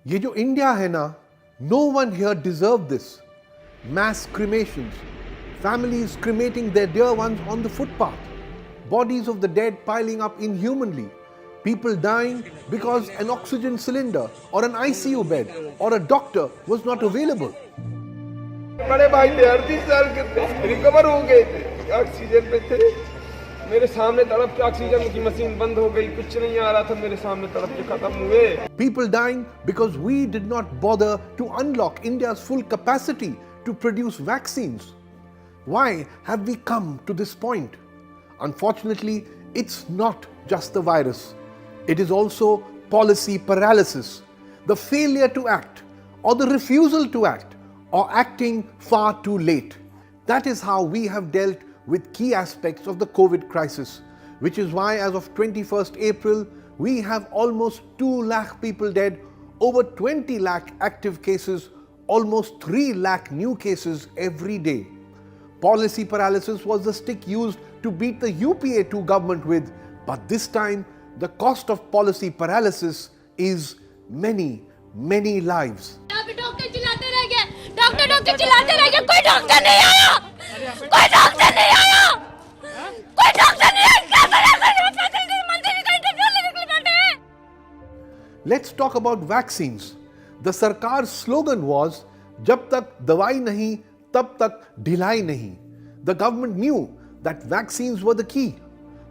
ये जो इंडिया है ना, no one here deserved this. Mass cremations, families cremating their dear ones on the footpath, bodies of the dead piling up inhumanly, people dying because an oxygen cylinder or an ICU bed or a doctor was not available. बड़े भाई थे 38 साल के थे, recover हो गए थे, oxygen पे थे। मेरे सामने तड़प के ऑक्सीजन की मशीन बंद हो गई, कुछ नहीं आ रहा था, मेरे सामने तड़प के खत्म हुए। People dying because we did not bother to unlock India's full capacity to produce vaccines. Why have we come to this point? Unfortunately, it's not just the virus. It is also policy paralysis, the failure to act or the refusal to act or acting far too late. That is how we have dealt with key aspects of the COVID crisis, which is why as of 21st April, we have almost 2 lakh people dead, over 20 lakh active cases, almost 3 lakh new cases every day. Policy paralysis was the stick used to beat the UPA 2 government with, but this time the cost of policy paralysis is many, many lives. Doctor चिल्लाते रह गए, कोई doctor नहीं आया, कोई doctor नहीं आया, कोई डॉक्टर नहीं आया। Let's talk about vaccines. The Sarkar's slogan was, "जब तक दवाई नहीं, तब तक ढिलाई नहीं." The government knew that vaccines were the key.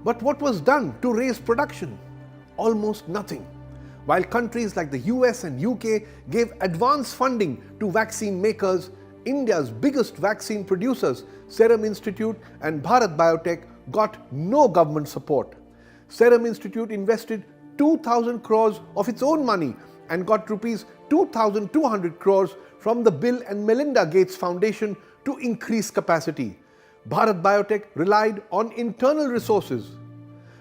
But what was done to raise production? Almost nothing. While countries like the US and UK gave advance funding to vaccine makers, India's biggest vaccine producers, Serum Institute and Bharat Biotech, got no government support. Serum Institute invested 2,000 crores of its own money and got rupees 2,200 crores from the Bill and Melinda Gates Foundation to increase capacity. Bharat Biotech relied on internal resources.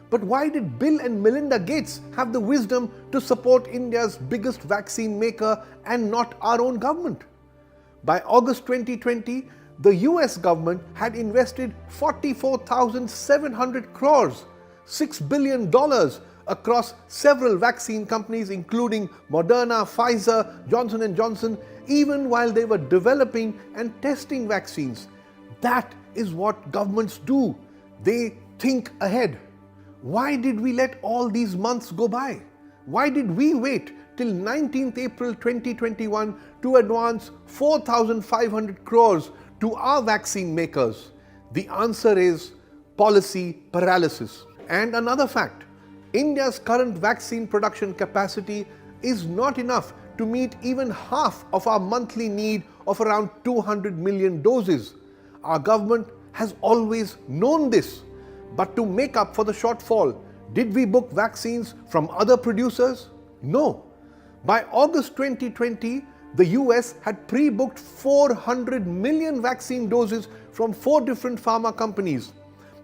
But why did Bill and Melinda Gates have the wisdom to support India's biggest vaccine maker and not our own government? By August 2020, the US government had invested 44,700 crores, $6 billion across several vaccine companies including Moderna, Pfizer, Johnson & Johnson, even while they were developing and testing vaccines. That is what governments do. They think ahead. Why did we let all these months go by? Why did we wait till 19th April 2021 to advance 4,500 crores to our vaccine makers? The answer is policy paralysis. And another fact, India's current vaccine production capacity is not enough to meet even half of our monthly need of around 200 million doses. Our government has always known this. But to make up for the shortfall, did we book vaccines from other producers? No. By August 2020, the US had pre-booked 400 million vaccine doses from 4 different pharma companies.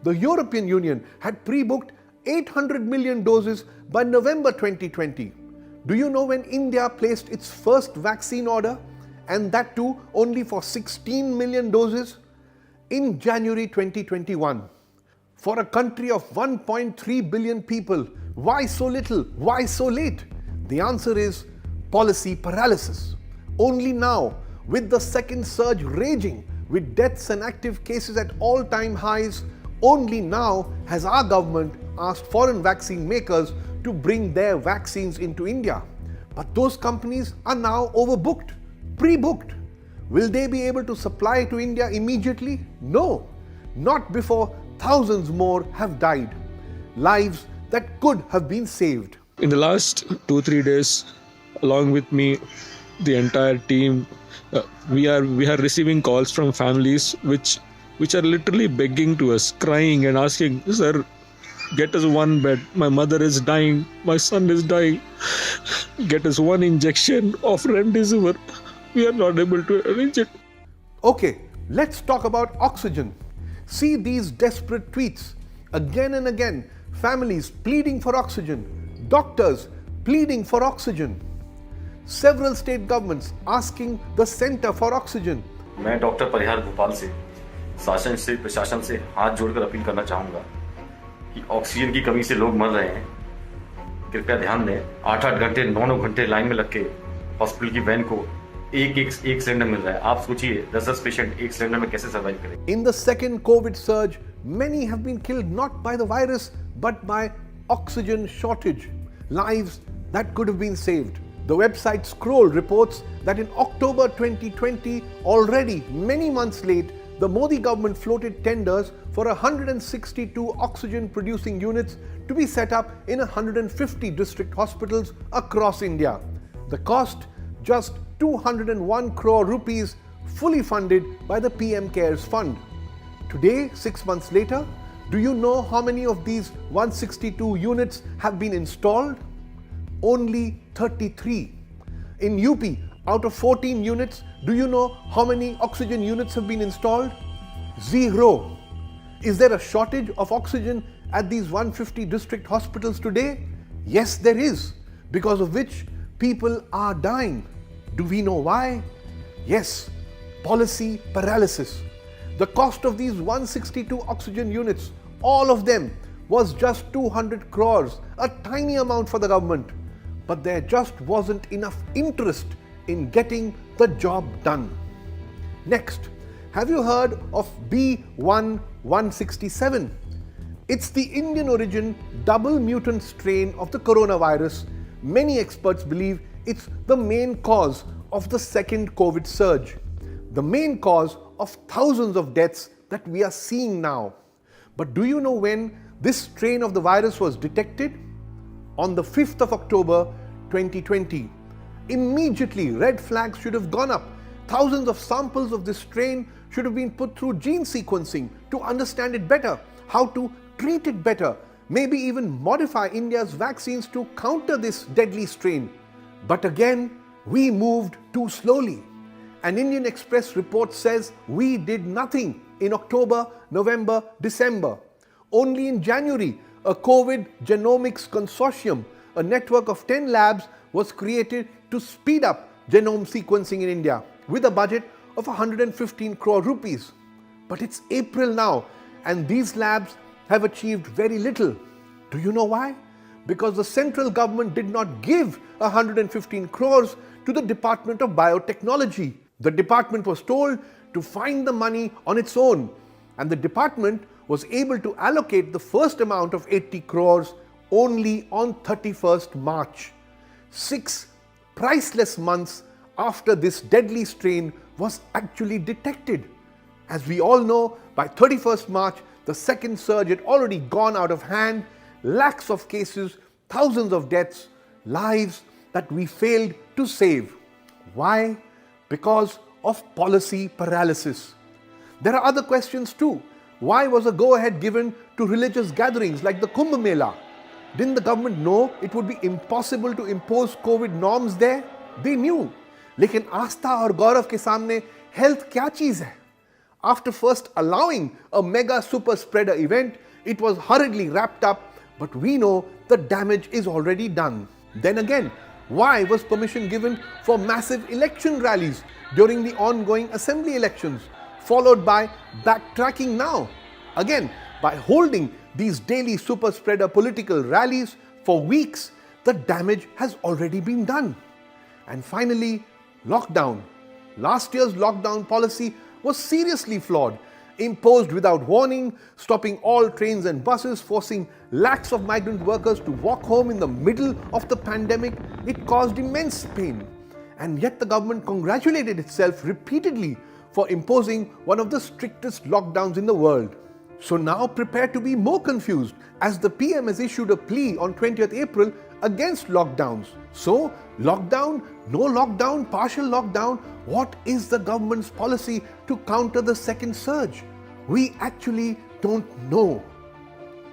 The European Union had pre-booked 800 million doses by November 2020. Do you know when India placed its first vaccine order? And that too only for 16 million doses? In January 2021. For a country of 1.3 billion people, why so little? Why so late? The answer is policy paralysis. Only now, with the second surge raging, with deaths and active cases at all-time highs, only now has our government asked foreign vaccine makers to bring their vaccines into India. But those companies are now overbooked, pre-booked. Will they be able to supply to India immediately? No, not before thousands more have died, lives that could have been saved. In the last 2-3 days, along with me, the entire team, we are receiving calls from families which are literally begging to us, crying and asking, "Sir, get us one bed. My mother is dying. My son is dying. Get us one injection of remdesivir." We are not able to arrange it. Okay, let's talk about oxygen. See these desperate tweets. Again and again, families pleading for oxygen, doctors pleading for oxygen. Several state governments asking the center for oxygen. मैं doctor परिहार भोपाल से शासन से प्रशासन से हाथ जोड़कर appeal करना चाहूँगा कि ऑक्सीजन की कमी से लोग मर रहे हैं। कृपया ध्यान दें, 8-8 घंटे 9-9 घंटे लाइन में लग के हॉस्पिटल की वैन को एक सिलेंडर मिल रहा है। आप सोचिए 10 पेशेंट एक सिलेंडर में कैसे सर्वाइव करेंगे। In the second COVID surge, many have been killed not by the virus but by oxygen shortage. Lives that could have been saved. The website Scroll reports that in October 2020, already many months late, the Modi government floated tenders for 162 oxygen producing units to be set up in 150 district hospitals across India. The cost just 201 crore rupees, fully funded by the PM CARES fund. Today, 6 months later, do you know how many of these 162 units have been installed? Only 33. In UP, out of 14 units, do you know how many oxygen units have been installed? 0. Is there a shortage of oxygen at these 150 district hospitals today? Yes, there is, because of which people are dying. Do we know why? Yes, policy paralysis. The cost of these 162 oxygen units, all of them, was just 200 crores, a tiny amount for the government. But there just wasn't enough interest in getting the job done. Next, have you heard of B1167? It's the Indian origin double mutant strain of the coronavirus. Many experts believe it's the main cause of the second COVID surge, the main cause of thousands of deaths that we are seeing now. But do you know when this strain of the virus was detected? On the 5th of October 2020. Immediately, red flags should have gone up. Thousands of samples of this strain should have been put through gene sequencing to understand it better, how to treat it better, maybe even modify India's vaccines to counter this deadly strain. But again, we moved too slowly. An Indian Express report says we did nothing in October, November, December. Only in January, a COVID Genomics Consortium, a network of 10 labs, was created to speed up genome sequencing in India with a budget of 115 crore rupees. But it's April now and these labs have achieved very little. Do you know why? Because the central government did not give 115 crores to the Department of Biotechnology. The department was told to find the money on its own, and the department was able to allocate the first amount of 80 crores only on 31st March. 6 priceless months after this deadly strain was actually detected. As we all know, by 31st March, the second surge had already gone out of hand, lakhs of cases, thousands of deaths, lives that we failed to save. Why? Because of policy paralysis. There are other questions too. Why was a go-ahead given to religious gatherings like the Kumbh Mela? Didn't the government know it would be impossible to impose COVID norms there? They knew. लेकिन आस्था और गौरव के सामने health क्या चीज है? After first allowing a mega super spreader event, it was hurriedly wrapped up, but we know the damage is already done. Then again, why was permission given for massive election rallies during the ongoing assembly elections, followed by backtracking now? Again, by holding these daily super spreader political rallies for weeks, the damage has already been done. And finally, lockdown. Last year's lockdown policy was seriously flawed, imposed without warning, stopping all trains and buses, forcing lakhs of migrant workers to walk home in the middle of the pandemic. It caused immense pain. And yet the government congratulated itself repeatedly for imposing one of the strictest lockdowns in the world. So now prepare to be more confused, as the PM has issued a plea on 20th April against lockdowns. So, lockdown, no lockdown, partial lockdown, what is the government's policy to counter the second surge? We actually don't know.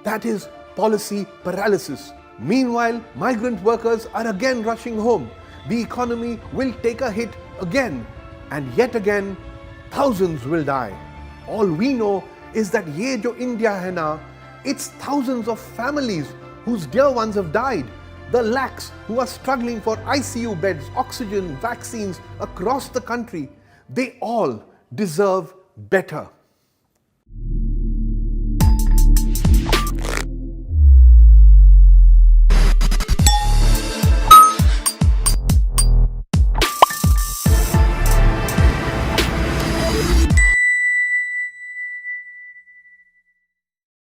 That is policy paralysis. Meanwhile, migrant workers are again rushing home. The economy will take a hit again, and yet again, thousands will die. All we know is that ye jo India hai na, it's thousands of families whose dear ones have died, the lakhs who are struggling for ICU beds, oxygen, vaccines across the country. They all deserve better.